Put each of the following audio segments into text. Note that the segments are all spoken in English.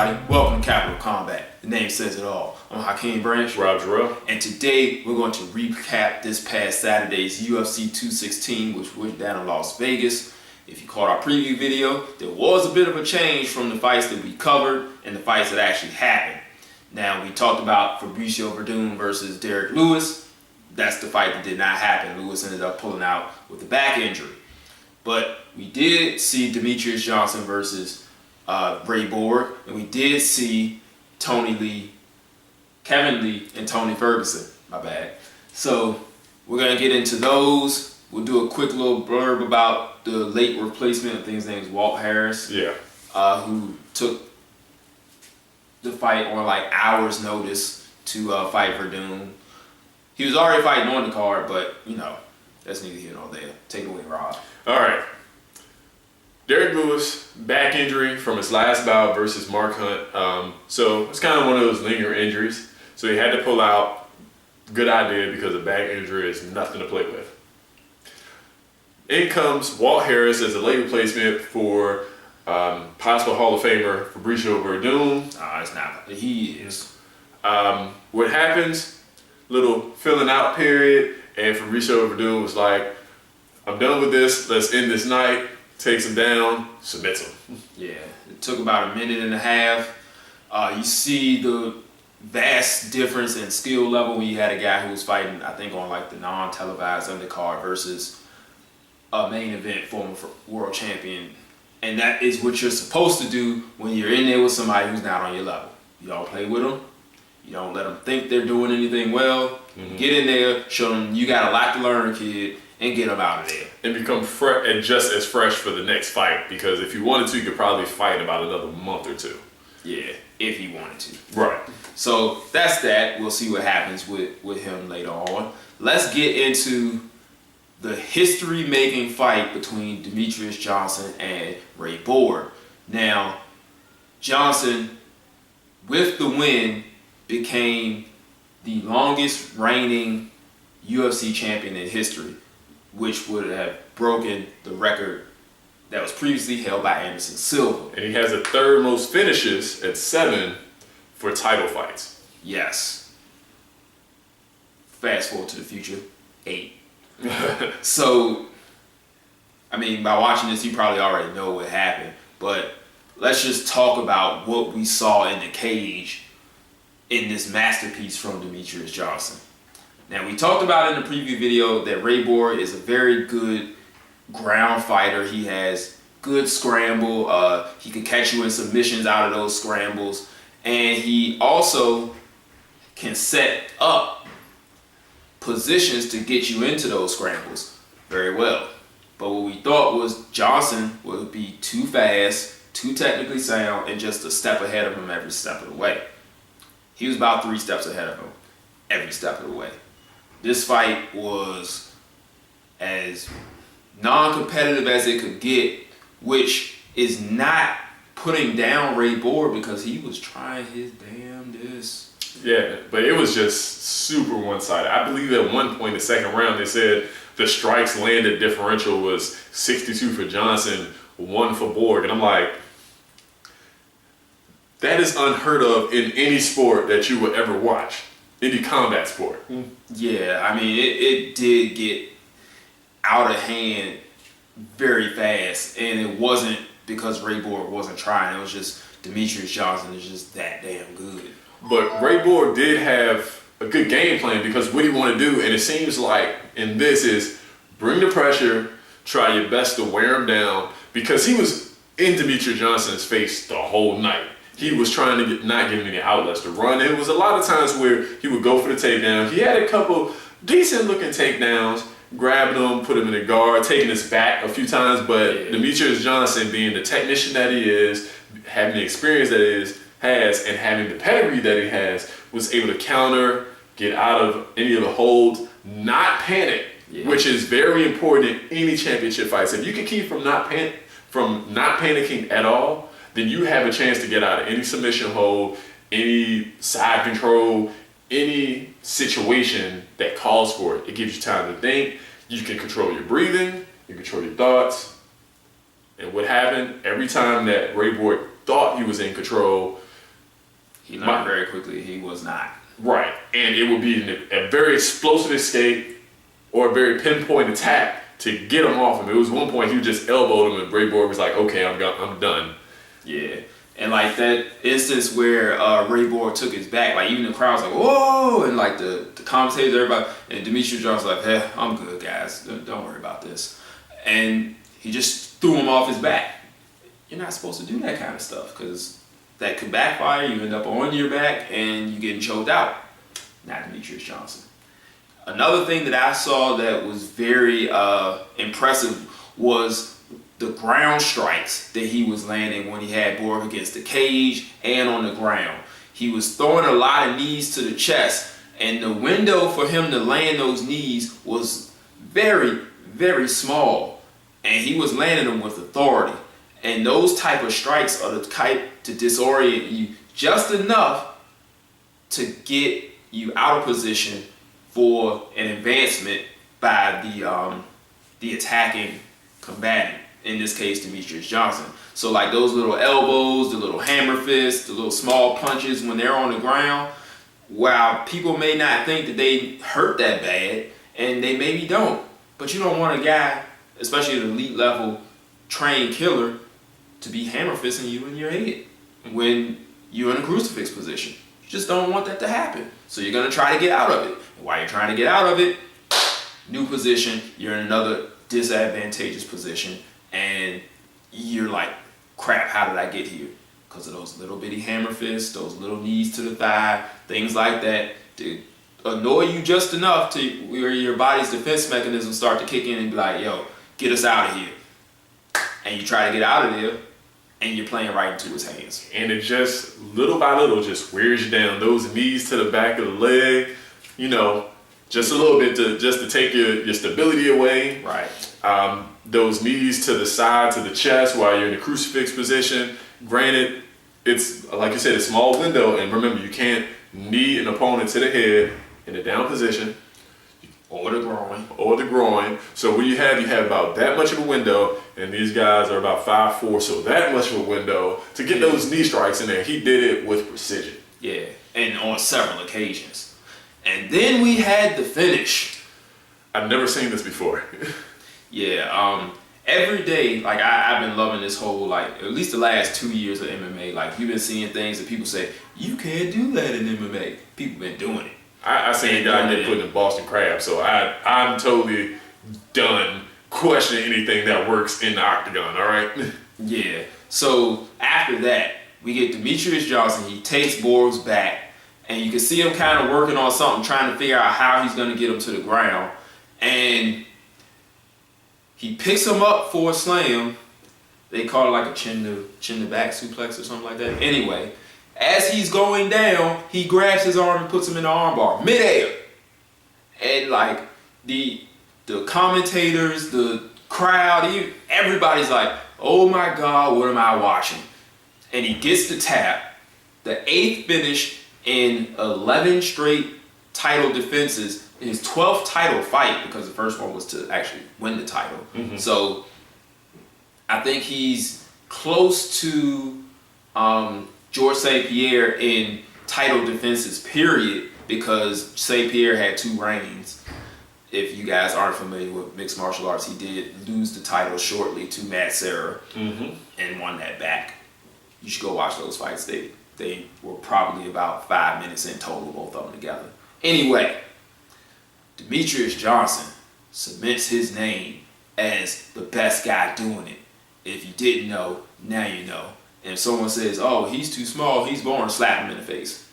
everybody. Welcome to Capital Combat. The name says it all. I'm Hakeem Rob, and today we're going to recap this past Saturday's UFC 216, which went down in Las Vegas. If you caught our preview video, there was a bit of a change from the fights that we covered and the fights that actually happened. Now, we talked about Fabricio Werdum versus Derek Lewis. That's the fight that did not happen. Lewis ended up pulling out with a back injury. But we did see Demetrious Johnson versus Ray Borg, and we did see Kevin Lee and Tony Ferguson, my bad. So we're gonna get into those. We'll do a quick little blurb about the late replacement. I think his name is Walt Harris. Yeah. Who took the fight on like hours notice to fight Werdum. He was already fighting on the card, but you know, that's neither here nor there. Take it away, Rob. All right. Derek Lewis, back injury from his last bout versus Mark Hunt. So it's kind of one of those lingering injuries. So he had to pull out. Good idea, because a back injury is nothing to play with. In comes Walt Harris as a late replacement for possible Hall of Famer Fabricio Werdum. It's not. He is. What happens? Little filling out period, and Fabricio Werdum was like, "I'm done with this. Let's end this night." Takes him down, submits him. Yeah, it took about a minute and a half. You see the vast difference in skill level when you had a guy who was fighting, I think, on like the non-televised undercard versus a main event former world champion. And that is what you're supposed to do when you're in there with somebody who's not on your level. You don't play with them. You don't let them think they're doing anything well. Mm-hmm. Get in there, show them you got a lot to learn, kid, and get them out of there. And become fresh and just as fresh for the next fight. Because if you wanted to, you could probably fight about another month or two. Yeah, if he wanted to. Right. So that's that. We'll see what happens with him later on. Let's get into the history-making fight between Demetrious Johnson and Ray Borg. Now, Johnson, with the win, became the longest reigning UFC champion in history, which would have broken the record that was previously held by Anderson Silva. And he has the third most finishes at 7 for title fights. Yes. Fast forward to the future, 8. So, I mean, by watching this, you probably already know what happened. But let's just talk about what we saw in the cage in this masterpiece from Demetrious Johnson. Now, we talked about in the preview video that Ray Borg is a very good ground fighter. He has good scramble. He can catch you in submissions out of those scrambles. And he also can set up positions to get you into those scrambles very well. But what we thought was Johnson would be too fast, too technically sound, and just a step ahead of him every step of the way. He was about 3 steps ahead of him every step of the way. This fight was as non-competitive as it could get, which is not putting down Ray Borg because he was trying his damnedest. Yeah, but it was just super one-sided. I believe at one point in the second round they said the strikes landed differential was 62 for Johnson, 1 for Borg. And I'm like, that is unheard of in any sport that you would ever watch. Any combat sport. Yeah, I mean, it did get out of hand very fast, and it wasn't because Ray Borg wasn't trying. It was just Demetrious Johnson is just that damn good. But Ray Borg did have a good game plan, because what he wanted to do, and it seems like in this, is bring the pressure, try your best to wear him down, because he was in Demetrious Johnson's face the whole night. He was trying to not give him any outlets to run. It was a lot of times where he would go for the takedown. He had a couple decent looking takedowns, grabbing him, put him in the guard, taking his back a few times. But Demetrious Johnson, being the technician that he is, having the experience that he has, and having the pedigree that he has, was able to counter, get out of any of the holds, not panic, which is very important in any championship fight. So if you can keep from not panicking at all, then you have a chance to get out of any submission hold, any side control, any situation that calls for it. It gives you time to think. You can control your breathing, you control your thoughts. And what happened, every time that Ray Borg thought he was in control, He learned very quickly he was not. Right. And it would be a very explosive escape or a very pinpoint attack to get him off him. It was one point he just elbowed him and Ray Borg was like, okay, I'm done. Yeah. And like that instance where Ray Borg took his back, like even the crowd was like, whoa, and like the commentators, everybody, and Demetrious Johnson was like, hey, I'm good, guys. Don't worry about this. And he just threw him off his back. You're not supposed to do that kind of stuff because that could backfire. You end up on your back and you getting choked out. Not Demetrious Johnson. Another thing that I saw that was very impressive was the ground strikes that he was landing when he had Borg against the cage and on the ground. He was throwing a lot of knees to the chest, and the window for him to land those knees was very, very small, and he was landing them with authority. And those type of strikes are the type to disorient you just enough to get you out of position for an advancement by the attacking combatant. In this case, Demetrious Johnson. So like those little elbows, the little hammer fists, the little small punches when they're on the ground, while people may not think that they hurt that bad, and they maybe don't, but you don't want a guy, especially an elite level trained killer, to be hammer fisting you in your head when you're in a crucifix position. You just don't want that to happen. So you're gonna try to get out of it. And while you're trying to get out of it, new position, you're in another disadvantageous position, and you're like, crap, how did I get here? Because of those little bitty hammer fists, those little knees to the thigh, things like that, to annoy you just enough to where your body's defense mechanisms start to kick in and be like, yo, get us out of here. And you try to get out of there, and you're playing right into his hands. And it just, little by little, just wears you down. Those knees to the back of the leg, you know, just a little bit to take your stability away. Right. Those knees to the side, to the chest while you're in the crucifix position. Granted, it's, like you said, a small window. And remember, you can't knee an opponent to the head in a down position. Or the groin. Or the groin. So what you have about that much of a window, and these guys are about 5'4", so that much of a window to get those knee strikes in there. He did it with precision. Yeah, and on several occasions. And then we had the finish. I've never seen this before. Yeah, every day, like I've been loving this whole, like, at least the last 2 years of MMA. Like, you've been seeing things that people say, you can't do that in MMA. People been doing it. I seen a guy get put in Boston Crab, so I'm totally done questioning anything that works in the octagon, all right? Yeah, so after that, we get Demetrious Johnson. He takes Borg's back, and you can see him kind of working on something, trying to figure out how he's going to get him to the ground. And he picks him up for a slam. They call it like a chin to back suplex or something like that. Anyway, as he's going down, he grabs his arm and puts him in the armbar, midair. And like the commentators, the crowd, everybody's like, oh my God, what am I watching? And he gets the tap, the 8th finish in 11 straight title defenses, in his 12th title fight, because the first one was to actually win the title. Mm-hmm. So I think he's close to George St. Pierre in title defenses, period, because St. Pierre had 2 reigns. If you guys aren't familiar with mixed martial arts, he did lose the title shortly to Matt Serra and won that back. You should go watch those fights. They were probably about 5 minutes in total, both of them together. Anyway, Demetrious Johnson cements his name as the best guy doing it. If you didn't know, now you know. And if someone says, oh, he's too small, he's born, slap him in the face.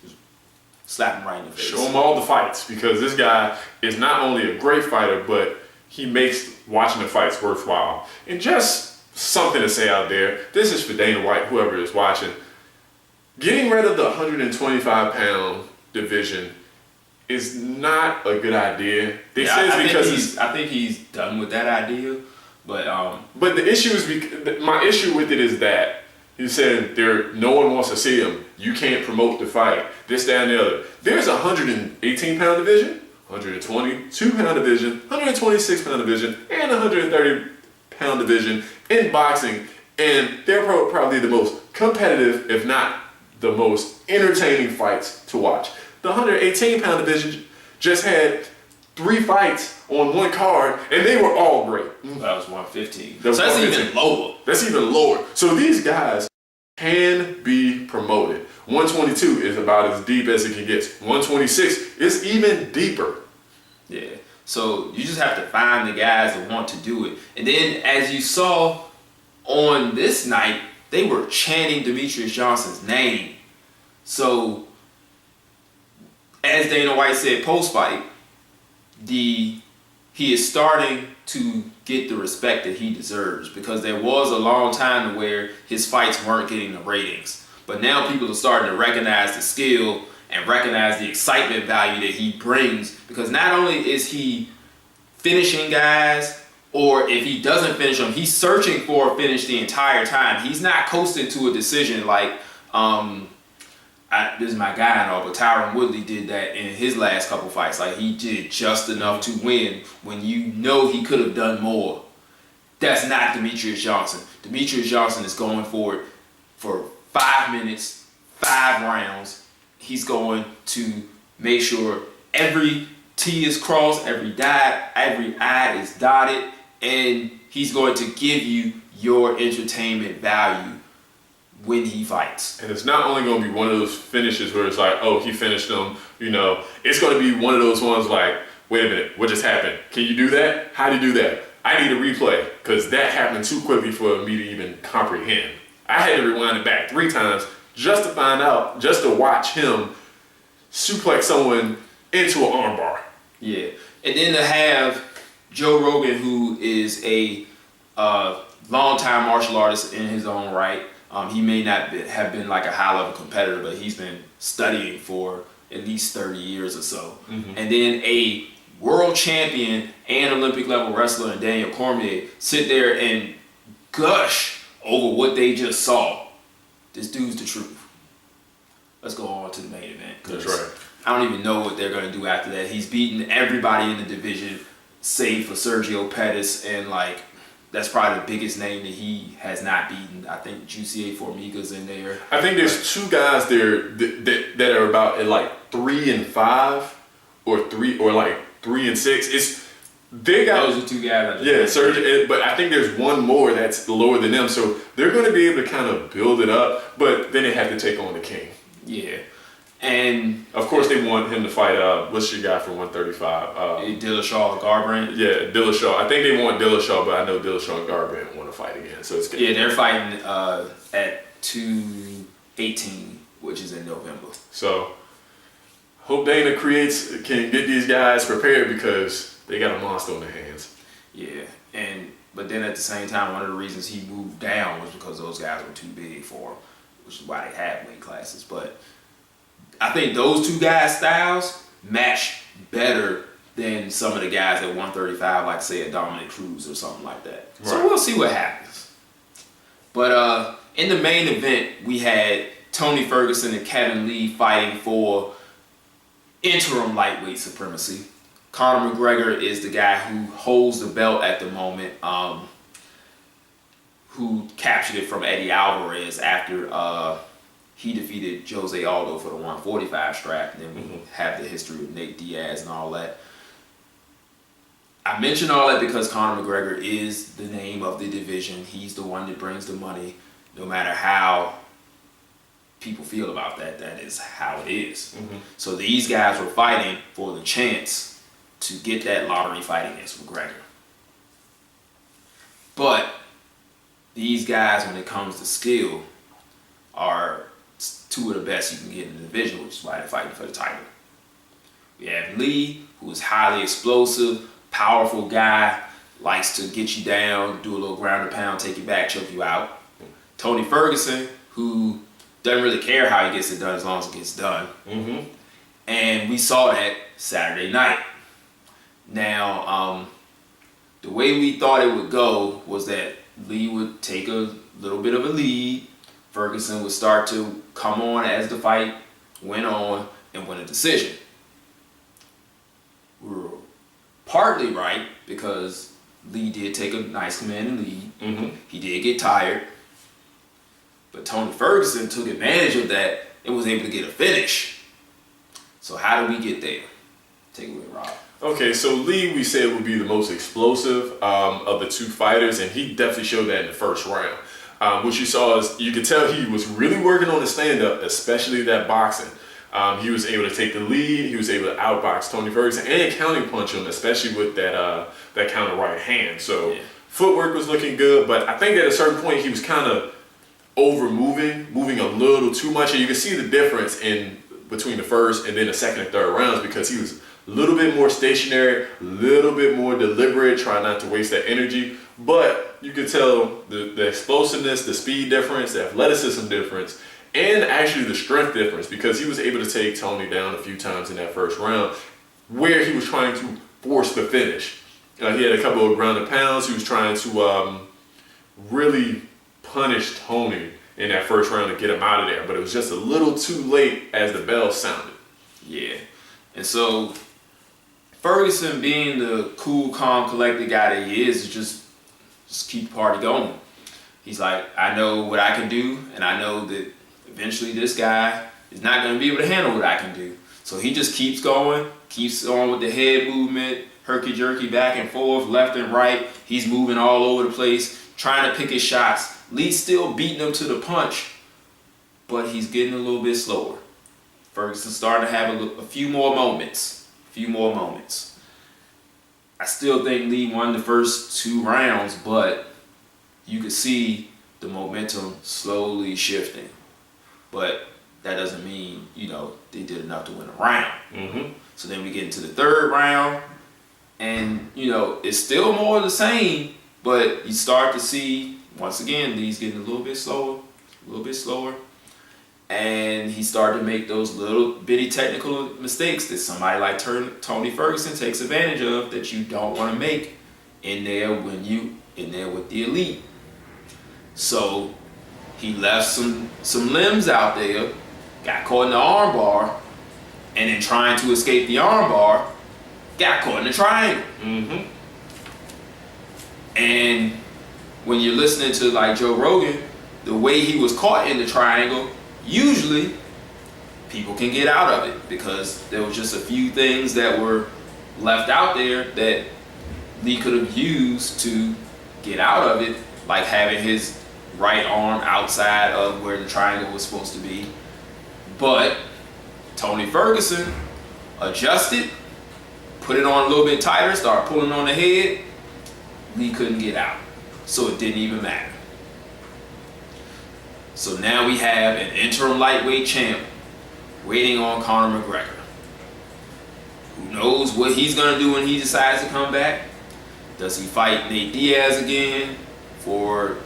Slap him right in the face. Show him all the fights, because this guy is not only a great fighter, but he makes watching the fights worthwhile. And just something to say out there, this is for Dana White, whoever is watching. Getting rid of the 125-pound division is not a good idea. I think he's done with that idea, but the issue is, my issue with it is that he said no one wants to see him. You can't promote the fight. This, that, and the other. There's a 118-pound division, 122-pound division, 126-pound division, and 130-pound division in boxing, and they're probably the most competitive, if not the most entertaining fights to watch. The 118-pound division just had 3 fights on one card, and they were all great. That was 115. That was so that's 115. even lower. That's even lower. So these guys can be promoted. 122 is about as deep as it can get. 126 is even deeper. Yeah. So you just have to find the guys that want to do it. And then as you saw on this night, they were chanting Demetrious Johnson's name. So as Dana White said post-fight, he is starting to get the respect that he deserves, because there was a long time where his fights weren't getting the ratings. But now people are starting to recognize the skill and recognize the excitement value that he brings, because not only is he finishing guys, or if he doesn't finish them, he's searching for a finish the entire time. He's not coasting to a decision like, this is my guy and all, but Tyron Woodley did that in his last couple fights. Like, he did just enough to win when you know he could have done more. That's not Demetrious Johnson. Demetrious Johnson is going for it for 5 minutes, 5 rounds. He's going to make sure every T is crossed, every I is dotted, and he's going to give you your entertainment value when he fights. And it's not only going to be one of those finishes where it's like, oh, he finished them, you know. It's going to be one of those ones like, wait a minute, what just happened? Can you do that? How do you do that? I need a replay, because that happened too quickly for me to even comprehend. I had to rewind it back 3 times just to find out, just to watch him suplex someone into an armbar. Yeah. And then to have Joe Rogan, who is a long-time martial artist in his own right. He may not have been like a high-level competitor, but he's been studying for at least 30 years or so. Mm-hmm. And then a world champion and Olympic-level wrestler in Daniel Cormier sit there and gush over what they just saw. This dude's the truth. Let's go on to the main event. That's right. I don't even know what they're going to do after that. He's beaten everybody in the division, save for Sergio Pettis, and like, that's probably the biggest name that he has not beaten. I think Jussier Formiga's in there. I think there's 2 guys there that are about at like 3 and 5, or 3 and 6. They got those are 2 guys. Yeah, Sergio. But I think there's one more that's lower than them, so they're going to be able to kind of build it up. But then they have to take on the King. Yeah. And of course, they want him to fight. What's your guy for 135? Dillashaw Garbrandt. Yeah, Dillashaw. I think they want Dillashaw, but I know Dillashaw and Garbrandt want to fight again. So it's yeah, they're fighting at 218, which is in November. So hope Dana can get these guys prepared, because they got a monster on their hands. Yeah, but then at the same time, one of the reasons he moved down was because those guys were too big for him, which is why they had weight classes. But I think those 2 guys' styles match better than some of the guys at 135, like say a Dominic Cruz or something like that. Right. So we'll see what happens. But in the main event, we had Tony Ferguson and Kevin Lee fighting for interim lightweight supremacy. Conor McGregor is the guy who holds the belt at the moment, who captured it from Eddie Alvarez after he defeated Jose Aldo for the 145 strap. And then we have the history of Nate Diaz and all that. I mention all that because Conor McGregor is the name of the division. He's the one that brings the money. No matter how people feel about that, that is how it is. Mm-hmm. So these guys were fighting for the chance to get that lottery fight against McGregor. But these guys, when it comes to skill, are 2 of the best you can get in the division, which is why they're fighting for the title. We have Lee, who is highly explosive, powerful guy, likes to get you down, do a little ground and pound, take you back, choke you out. Tony Ferguson, who doesn't really care how he gets it done as long as it gets done. Mm-hmm. And we saw that Saturday night. Now, the way we thought it would go was that Lee would take a little bit of a lead. Ferguson would start to come on as the fight went on and win a decision. We were partly right, because Lee did take a nice commanding lead. Mm-hmm. He did get tired. But Tony Ferguson took advantage of that and was able to get a finish. So how do we get there? Take it away, Rob. Okay, so Lee, we said would be the most explosive of the two fighters, and he definitely showed that in the first round. What you saw is you could tell he was really working on the stand-up, especially that boxing. He was able to take the lead. He was able to outbox Tony Ferguson and counting punch him, especially with that counter right hand. So footwork was looking good, but I think at a certain point he was kind of moving a little too much, and you can see the difference in between the first and then the second and third rounds because he was a little bit more stationary, a little bit more deliberate, trying not to waste that energy. But you could tell the explosiveness, the speed difference, the athleticism difference, and actually the strength difference because he was able to take Tony down a few times in that first round where he was trying to force the finish. He had a couple of ground and pounds. He was trying to really punish Tony in that first round to get him out of there, but it was just a little too late as the bell sounded. Yeah, and so Ferguson, being the cool, calm, collected guy that he is just keep the party going. He's like, I know what I can do, and I know that eventually this guy is not going to be able to handle what I can do. So he just keeps going, keeps on with the head movement, herky-jerky back and forth, left and right. He's moving all over the place, trying to pick his shots. Lee's still beating him to the punch, but he's getting a little bit slower. Ferguson's starting to have a few more moments. I still think Lee won the first 2 rounds, but you could see the momentum slowly shifting. But that doesn't mean, they did enough to win a round. Mm-hmm. So then we get into the 3rd round, and, it's still more of the same, but you start to see, once again, Lee's getting a little bit slower. And he started to make those little bitty technical mistakes that somebody like Tony Ferguson takes advantage of that you don't want to make in there when you in there with the elite. So he left some limbs out there, got caught in the arm bar, and in trying to escape the arm bar, got caught in the triangle. Mm-hmm. And when you're listening to like Joe Rogan, the way he was caught in the triangle, usually people can get out of it because there was just a few things that were left out there that Lee could have used to get out of it, like having his right arm outside of where the triangle was supposed to be. But Tony Ferguson adjusted, put it on a little bit tighter, started pulling on the head. Lee couldn't get out, so it didn't even matter. So now we have an interim lightweight champ waiting on Conor McGregor. Who knows what he's going to do when he decides to come back? Does he fight Nate Diaz again for,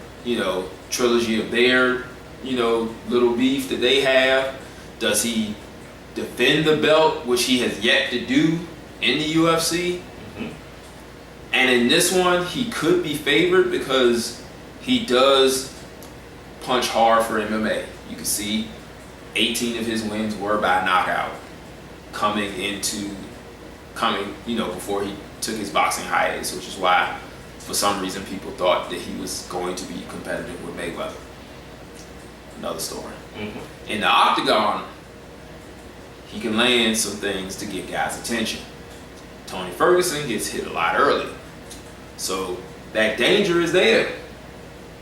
trilogy of their, little beef that they have? Does he defend the belt, which he has yet to do in the UFC? Mm-hmm. And in this one, he could be favored because he does punch hard for MMA. You can see 18 of his wins were by knockout before he took his boxing hiatus, which is why for some reason people thought that he was going to be competitive with Mayweather. Another story. Mm-hmm. In the octagon, he can land some things to get guys' attention. Tony Ferguson gets hit a lot early. So that danger is there.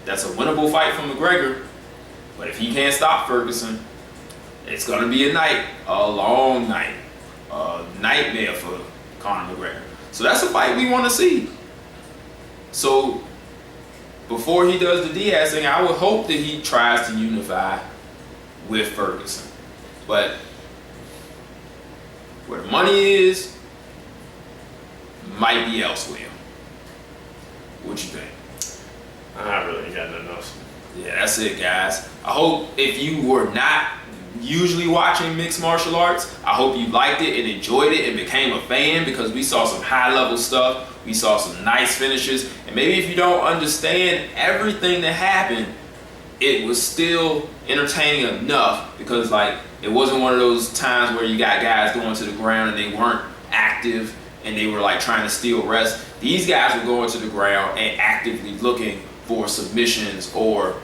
That's a winnable fight for McGregor. But if he can't stop Ferguson, it's going to be a long night, a nightmare for Conor McGregor. So that's a fight we want to see. So before he does the Diaz thing, I would hope that he tries to unify with Ferguson. But where the money is, might be elsewhere. What you think? I really ain't got nothing else. Yeah, that's it, guys. I hope if you were not usually watching mixed martial arts, I hope you liked it and enjoyed it and became a fan because we saw some high-level stuff. We saw some nice finishes. And maybe if you don't understand everything that happened, it was still entertaining enough because, it wasn't one of those times where you got guys going to the ground and they weren't active and they were, trying to steal rest. These guys were going to the ground and actively looking for submissions or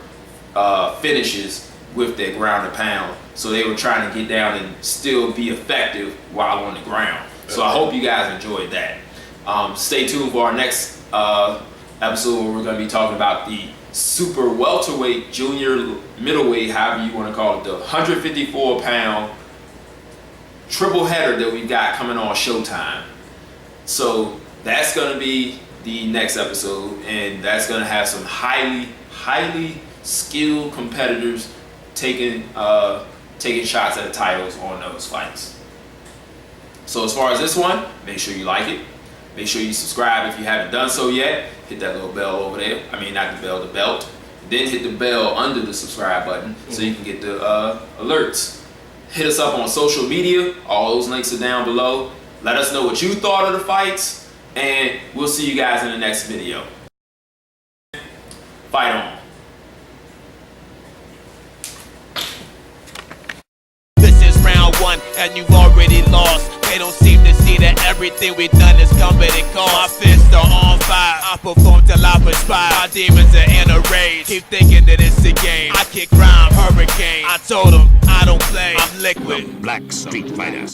finishes with their ground and pound. So they were trying to get down and still be effective while on the ground. So I hope you guys enjoyed that. Stay tuned for our next episode where we're going to be talking about the super welterweight, junior, middleweight, however you want to call it, the 154-pound triple header that we got coming on Showtime. So that's going to be the next episode, and that's going to have some highly skilled competitors taking shots at the titles on those fights. So as far as this one, make sure you like it. Make sure you subscribe if you haven't done so yet. Hit that little bell over there. I mean, not the bell, the belt. Then hit the bell under the subscribe button so you can get the alerts. Hit us up on social media. All those links are down below. Let us know what you thought of the fights, and we'll see you guys in the next video. Fight on. This is round one, and you've already lost. They don't seem to see that everything we've done is coming and cost. My fists are on fire. I perform till I perspire. My demons are in a rage. Keep thinking that it's a game. I kick rhyme, hurricane. I told them I don't play. I'm liquid. Black Street Fighter.